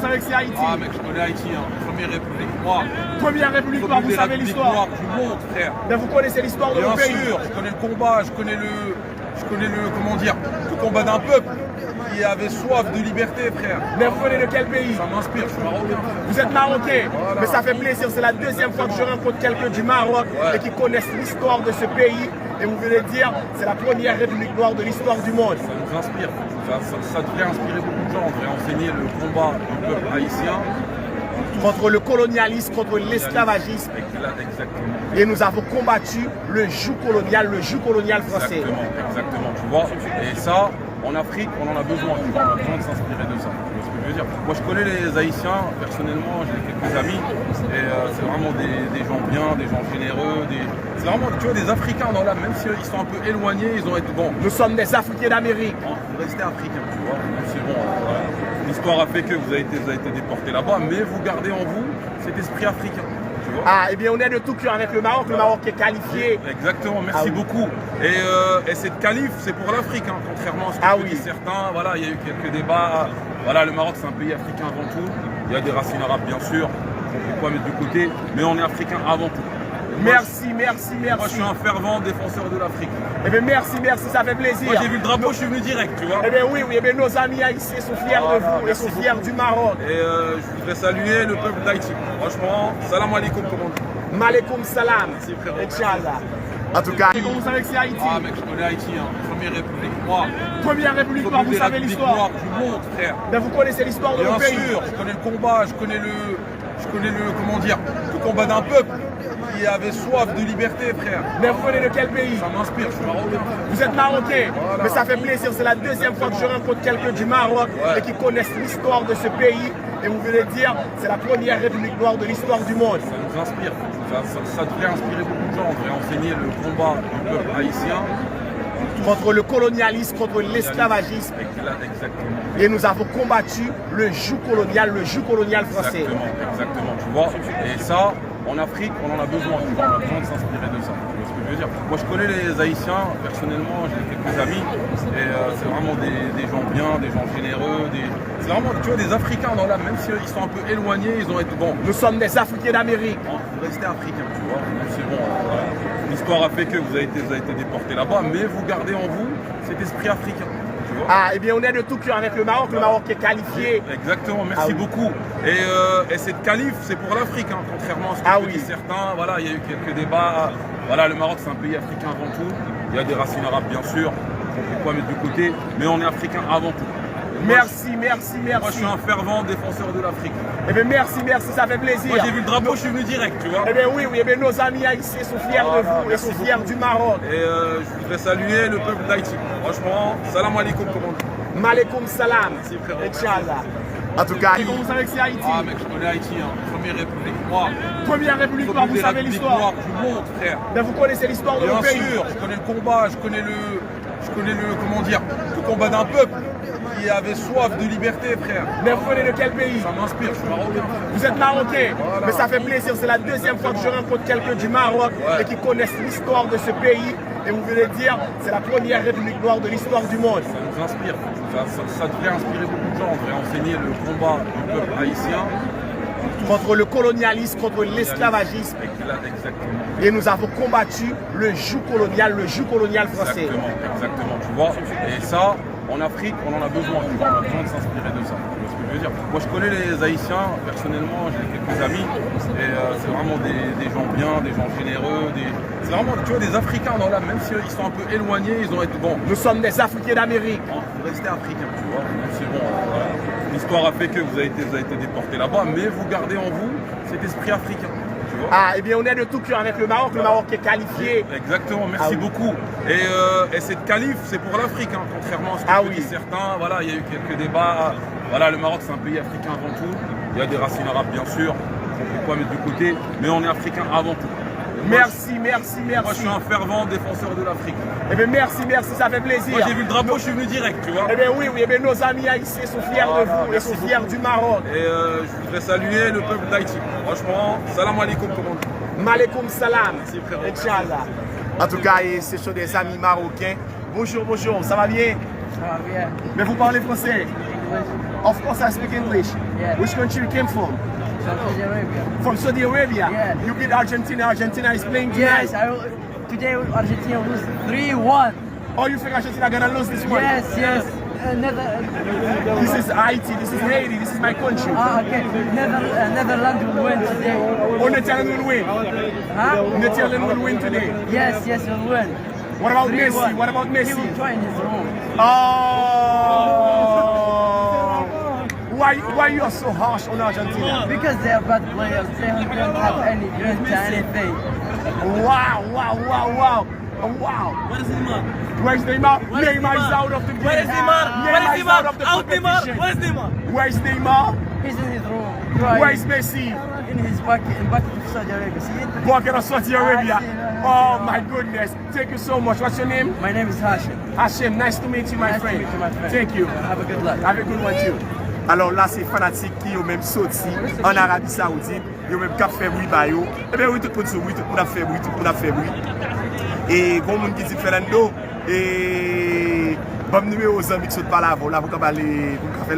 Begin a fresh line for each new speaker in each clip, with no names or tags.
vous savez que c'est Haïti?
Ah mec, je connais Haïti, hein. Première République noire.
Première République noire, vous savez l'histoire?
Du monde, frère.
Mais vous connaissez l'histoire de
Bien
mon pays?
sûr, je connais le combat, je connais le, comment dire, le combat d'un peuple qui avait soif de liberté, frère.
Mais vous venez de quel pays?
Ça m'inspire, je suis marocain.
Vous êtes marocain,
Voilà.
mais ça fait plaisir. C'est la deuxième fois que je rencontre quelqu'un du Maroc et qui connaissent l'histoire de ce pays. Et vous venez de dire, c'est la première République noire de l'histoire du monde.
Ça nous inspire. Ça devrait inspirer beaucoup de gens. On devrait enseigner le combat du peuple haïtien.
Contre le colonialisme, contre l'esclavagisme.
Exactement.
Et nous avons combattu le joug colonial français.
Exactement, tu vois. Et ça, en Afrique, on en a besoin. Tu vois, on a besoin de s'inspirer de ça. Tu vois ce que je veux dire? Moi, je connais les Haïtiens, personnellement, j'ai quelques amis. Et c'est vraiment des gens bien, des gens généreux. C'est vraiment, tu vois, des Africains dans l'âme. Même s'ils sont un peu éloignés, ils ont été bons.
Nous sommes des Africains d'Amérique.
Vous restez africains, tu vois. C'est bon. Voilà. L'histoire a fait que vous avez été déportés là-bas, mais vous gardez en vous cet esprit africain. Tu vois.
Ah, eh bien, on est de tout cœur avec le Maroc qui est qualifié.
Exactement, merci beaucoup. Et cette qualif, c'est pour l'Afrique, hein, contrairement à ce que disent certains. Voilà, il y a eu quelques débats. Voilà, le Maroc, c'est un pays africain avant tout. Il y a des racines arabes, bien sûr. On ne peut pas mettre de côté, mais on est africain avant tout.
Merci.
Moi, je suis un fervent défenseur de l'Afrique.
Eh bien, merci, ça fait plaisir.
Moi, j'ai vu le drapeau, je suis venu direct, tu vois.
Eh bien, oui, eh bien, nos amis haïtiens sont fiers de vous et sont fiers du Maroc.
Et je voudrais saluer le peuple d'Haïti. Franchement, salam alaikum, comme on dit.
Malekoum salam.
Merci, frérot.
Inch'Allah. En tout cas, vous savez que c'est Haïti?
Ah mec, je connais Haïti, hein. Première République noire.
Première République noire, vous savez l'histoire?
Du monde, frère.
Mais vous connaissez l'histoire de mon pays?
Bien sûr, je connais le combat, je connais le, comment dire, le combat d'un peuple qui avait soif de liberté, frère.
Mais vous venez de quel pays?
Ça m'inspire, je suis marocain.
Vous êtes marocain,
voilà.
Mais ça fait plaisir. C'est la deuxième fois que je rencontre quelqu'un du Maroc et qui connaissent l'histoire de ce pays. Et vous venez de dire, c'est la première République noire de l'histoire du monde.
Ça nous inspire. Ça devrait inspirer beaucoup de gens. On devrait enseigner le combat du peuple haïtien.
Contre le colonialisme, contre l'esclavagisme.
Exactement.
Et nous avons combattu le joug colonial français.
Exactement, tu vois. Et ça, en Afrique, on en a besoin. Tu vois, on a besoin de s'inspirer de ça. Tu vois ce que je veux dire? Moi, je connais les Haïtiens, personnellement, j'ai quelques amis. Et c'est vraiment des gens bien, des gens généreux. C'est vraiment, tu vois, des Africains dans l'âme. Même s'ils sont un peu éloignés, ils ont été bons.
Nous sommes des Africains d'Amérique.
Vous restez africains, tu vois. C'est bon. Voilà. L'histoire a fait que vous avez été déportés là-bas, mais vous gardez en vous cet esprit africain. Tu vois.
Ah, eh bien, on est de tout cœur avec le Maroc qui est qualifié.
Exactement, merci beaucoup. Et cette qualif, c'est pour l'Afrique, hein, contrairement à ce que disent certains. Voilà, il y a eu quelques débats. Voilà, le Maroc, c'est un pays africain avant tout. Il y a des racines arabes, bien sûr. On ne peut pas mettre de côté, mais on est africain avant tout.
Merci.
Moi, je suis un fervent défenseur de l'Afrique.
Eh bien, merci, ça fait plaisir.
Moi, j'ai vu le drapeau, je suis venu direct, tu vois.
Eh bien, oui, eh bien, nos amis haïtiens sont fiers de vous et sont fiers du Maroc.
Et je voudrais saluer le peuple d'Haïti. Franchement, salam alaikum, comme on dit.
Malekoum salam.
Merci, frérot.
Inch'Allah. En tout cas, vous savez que c'est Haïti?
Ah mec, je connais Haïti, hein. Première République noire.
Première République noire, vous savez l'histoire?
Du monde, frère.
Mais vous connaissez l'histoire de mon pays?
Bien sûr, je connais le combat, je connais le, comment dire, le combat d'un peuple qui avait soif de liberté, frère.
Mais vous venez de quel pays?
Ça m'inspire, je suis marocain.
Vous êtes marocain,
voilà.
Mais ça fait plaisir. C'est la deuxième fois que je rencontre quelqu'un du Maroc et qui connaissent l'histoire de ce pays. Et vous venez de dire, c'est la première République noire de l'histoire du monde.
Ça nous inspire. Ça devrait inspirer beaucoup de gens. On devrait enseigner le combat du peuple haïtien.
Contre le colonialisme, contre l'esclavagisme.
Exactement.
Et nous avons combattu le joug colonial français.
Exactement, tu vois. Et ça, en Afrique, on en a besoin. Tu vois, on a besoin de s'inspirer de ça. Tu vois ce que je veux dire? Moi, je connais les Haïtiens, personnellement, j'ai quelques amis. Et c'est vraiment des gens bien, des gens généreux. C'est vraiment, tu vois, des Africains dans l'âme. Même s'ils sont un peu éloignés, ils ont été bons.
Nous sommes des Africains d'Amérique.
Vous restez africains, tu vois. C'est bon. Voilà. L'histoire a fait que vous avez été déportés là-bas, mais vous gardez en vous cet esprit africain. Tu vois.
Ah, eh bien, on est de tout cœur avec le Maroc qui est qualifié.
Exactement, merci beaucoup. Et cette qualif, c'est pour l'Afrique, hein, contrairement à ce que disent certains. Voilà, il y a eu quelques débats. Voilà, le Maroc, c'est un pays africain avant tout. Il y a des racines arabes, bien sûr. On ne peut pas mettre de côté, mais on est africain avant tout.
Merci.
Moi, je suis un fervent défenseur de l'Afrique.
Eh bien, merci, ça fait plaisir.
Moi, j'ai vu le drapeau, je suis venu direct, tu vois.
Eh bien, oui, eh bien, nos amis haïtiens sont fiers de vous et sont fiers du Maroc.
Et je voudrais saluer le peuple d'Haïti. Franchement, salam alaikum, comme on dit.
Malekoum salam.
Merci, frérot.
Inch'Allah. En tout cas, ce sont des amis marocains. Bonjour, ça va bien?
Ça va bien.
Mais vous parlez français?
Oui.
Of course, I speak English.
Yeah.
Which country you came from?
Saudi Arabia.
From Saudi Arabia.
Yeah.
You beat Argentina. Argentina is playing tonight.
Yes, today Argentina lose 3-1.
Oh, you think Argentina gonna lose this one?
Yes, yes.
This is Haiti. This is Haiti. This is my country.
Okay. Netherlands will win today.
Oh, Netherlands will win.
Huh?
Netherlands will win today.
Yes, yes, will win.
What about
3-1.
Messi? What about
He
Messi?
will try in his room.
Oh, why you are so harsh on Argentina?
Because they are bad players. They don't have any great anything.
Wow.
Where is Neymar?
Where's Neymar?
Where is
Neymar is
Neymar?
out of the game.
Where is Neymar?
Neymar is out of the
Out Neymar!
competition.
Where is Neymar?
Where's Neymar?
He's in his room. Crying.
Where's Messi?
In his bucket of Saudi Arabia. See it?
Bucket of Saudi Arabia.
I see.
Oh my goodness. Thank you so much. What's your name?
My name is Hashim.
Hashem, nice to meet you, my
Nice to
friend.
meet you, my friend.
Thank you.
Have a good luck.
Have a good one too. Alors là, c'est fanatique qui ont même sorti en Arabie Saoudite. Ils ont même qu'à faire bruit par eux. Eh bien, oui, tout le monde se bruit, tout le monde a fait bruit, tout le monde a fait bruit. Et comme on dit Fernando, et bon numéro aux amis qui sont pas là, pour faire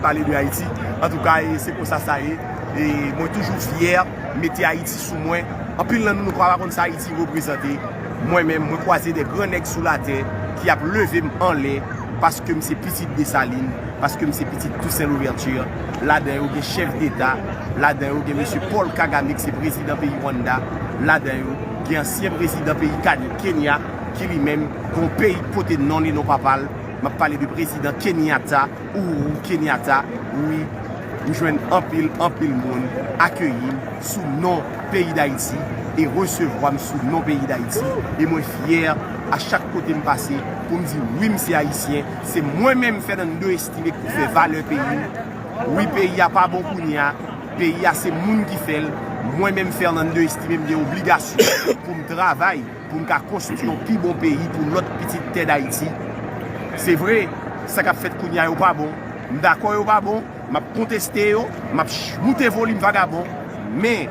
parler de Haïti. En tout cas, c'est pour ça ça y est. Et moi toujours fier, mettez Haïti sous moi. En plus, nous ne croyons pas que Haïti représenté. Moi-même, moi croisé des grands nègres sous la terre qui a levé en l'air parce que c'est petit Dessalines, parce que c'est petit Toussaint Louverture. Là-dedans, il y a chef d'État. Là-dedans, il y a M. Paul Kagame qui est président pays Rwanda. Là-dedans, il y a ancien président pays Kenya qui lui-même, qu'on pays côté de non et non papal. Je parle du président Kenyatta, ou Kenyatta, oui. Nous jouons un pile monde accueillir sous non pays d'Haïti et recevoir sous non pays d'Haïti. Et moi fier à chaque côté me passer pour me dire oui, c'est haïtien. C'est moi-même faire dans deux estimés pour faire valeur pays. Oui, pays a pas bon pour nia. Pays a c'est monde qui fait. Moi-même faire dans deux estimés mes obligations pour me travailler, pour me construire un plus bon pays pour notre petite terre d'Haïti. C'est vrai, ça qu'a fait Kounia n'est pas bon. D'accord, n'est pas bon. Je contesté, je monté volume vagabond. Mais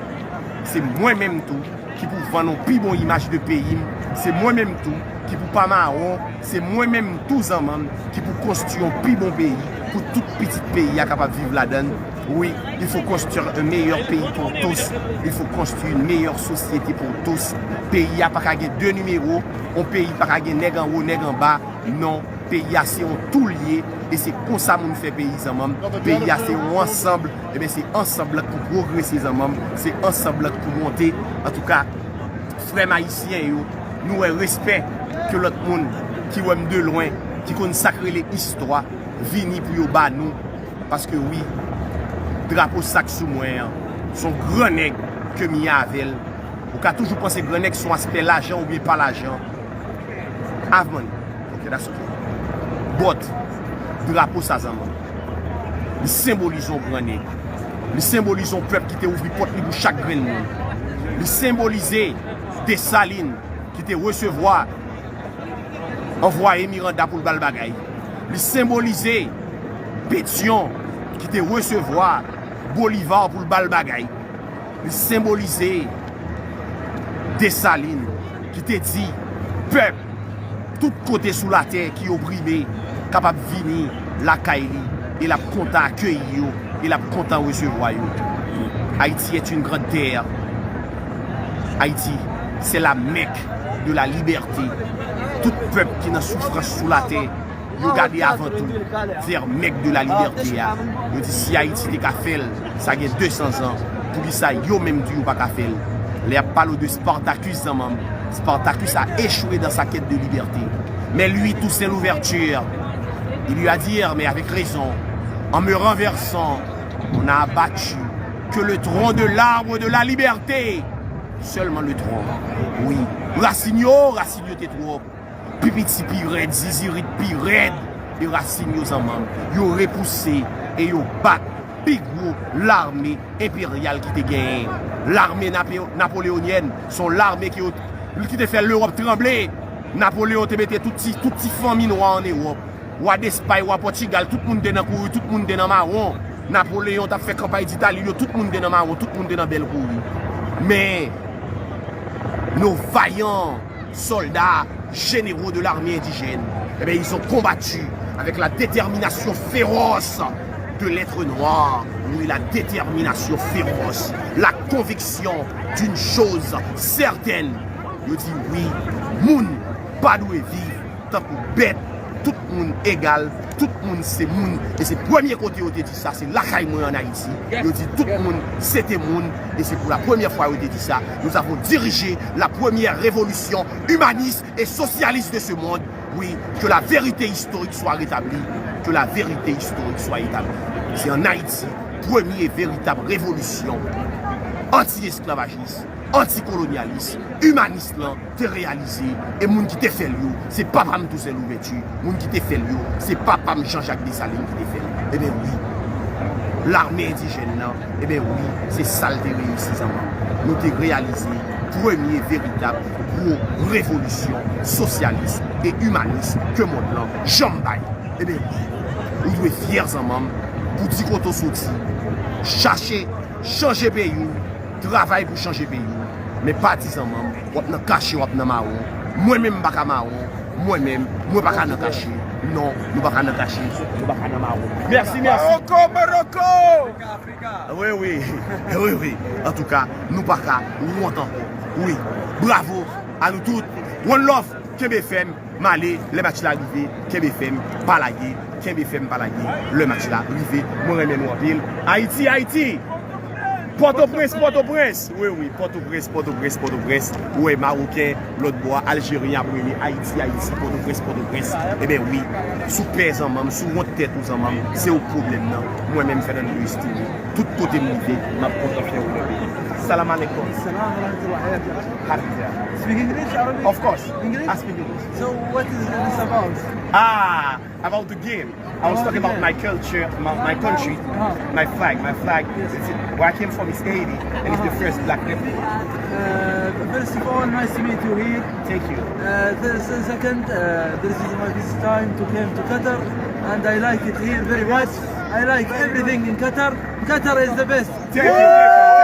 c'est moi-même tout qui pour vendre une plus bonne image de pays. C'est moi-même tout qui pour pas marron. C'est moi-même tous en même qui pour construire un plus bon pays. Pour tout petit pays capable de vivre là-dedans. Oui, il faut construire un meilleur pays pour tous. Il faut construire une meilleure société pour tous. Le pays n'a pas qu'à gagner deux numéros. Un pays n'a pas qu'à gagner nègre en haut, nègre en bas. Non, le pays a c'est tout lié. Et c'est comme ça qu'on fait pays ensemble. Le pays a c'est ensemble. Et bien c'est ensemble pour progresser ensemble. C'est ensemble pour monter. En tout cas, frères haïtiens, nous avons respect que l'autre monde qui aime de loin, qui consacre les histoires, vini pour bas nous. Parce que oui, drapeau sac sous moi, son grand nègre que Miavel. On a toujours pensé que grand nègre son aspect l'argent ou bien pas l'argent. Have money. Ok, that's okay. But, drapeau ça zaman. Nous symbolisons grand nègre. Nous symbolisons peuple qui t'a ouvert porte pour chaque grain de monde. Nous symbolisons Dessalines qui t'a recevoir envoyé Miranda pour le bal bagay. Nous symbolisons Pétion qui t'a recevoir Bolivar pour le bal bagay. Nous symbolisons Dessalines qui t'a dit peuple tout côté sous la terre qui est opprimé capable de venir la Kaili et la content accueillir et la content recevoir. Haïti est une grande terre. Haïti, c'est la Mecque de la liberté. Tout peuple qui est en souffrance sous la terre, regardez avant tout vers Mecque de la liberté. Je dis si Haïti n'est qu'à faire, ça a 200 ans. Pour que ça, yo même dit pas qu'à faire. Les parle de Spartacus en même. Spartacus a échoué dans sa quête de liberté. Mais lui, tout c'est l'ouverture. Il lui a dit, mais avec raison, en me renversant, on a abattu que le tronc de l'arbre de la liberté. Seulement le tronc. Oui. Racinio t'es trop. Pipiti pirate, zizirit pirate. Et Racinio en même. Yo repoussé et yo bat. Big gros l'armée impériale qui te gagne. L'armée napoléonienne, sont l'armée qui te fait l'Europe trembler. Napoléon te mettait tout petit famille noire en Europe. Ou à d'Espagne, ou à Portugal, tout le monde est dans couru, tout le monde est dans marron. Napoléon t'a fait campagne d'Italie, tout le monde est dans marron, tout le monde est dans belle couru. Mais nos vaillants soldats généraux de l'armée indigène, eh bien, ils ont combattu avec la détermination féroce de l'être noir, oui, la détermination féroce, la conviction d'une chose certaine. Je dis oui, moun, pas doué vivre, tant que bête, tout le monde égal, tout le monde c'est moun. Et c'est le premier côté où on dit ça, c'est la caille en Haïti. Je dis tout le monde c'était moun. Et c'est pour la première fois où on dit ça, nous avons dirigé la première révolution humaniste et socialiste de ce monde. Oui, que la vérité historique soit rétablie, que la vérité historique soit établie. C'est en Haïti, première véritable révolution anti-esclavagiste, anticolonialiste, humaniste là, t'es réalisé. Et moun qui t'est fait lieu, c'est pas Pam Toussaint Louverture. Moun qui t'est fait lieu, c'est pas Pam Jean-Jacques Dessalines qui t'est fait. Eh bien oui, l'armée indigène là, eh bien oui, c'est ça le réussi. Nous t'es réalisé, premier véritable gros révolution socialiste et humaniste que mon là, Jambaye. Eh bien oui, vous devez fiers en maman pour dire qu'on t'a sorti, chercher, changer pays. Travail pour changer le pays. Mais pas disant, on va cacher, on va marron. Moi-même, je ne vais pas marron. Moi-même, je ne vais pas cacher. Non, nous ne vais pas cacher. Nous ne vais pas marron. Merci, merci.
Morocco!
Oui, oui. Oui, oui. En tout cas, nous ne vais pas longtemps. Oui. Bravo à nous tous. One love, KBFM, Malé, le match là arrivé. KBFM, Balagué. KBFM, Balagué. Le match là arrivé. Moi-même, en ville. Haïti, Haïti. Port-au-Prince, Port-au-Prince. Oui, oui, Port-au-Prince, Port-au-Prince, Port-au-Prince. Oui, Marocain, l'autre bois, Algérien, Haïti, Haïti, Port-au-Prince, Port-au-Prince. Eh bien oui, sous pèse en même, sous honte tête aux en même, c'est au problème. Moi-même, faire un estime. Tout côté mouillé, ma propre fière au pays. Salam alaikum.
Salam alaikum. Speak English, Arabic?
Of course.
English?
I speak English.
So what is this about?
About the game. I was talking about my culture, my country, my flag. My flag, where I came from is Haiti, and it's the first black people.
First of all, nice to meet you here.
Thank you.
Second, this is my first time to come to Qatar, and I like it here very much. I like everything in Qatar. Qatar is the best.
Thank you.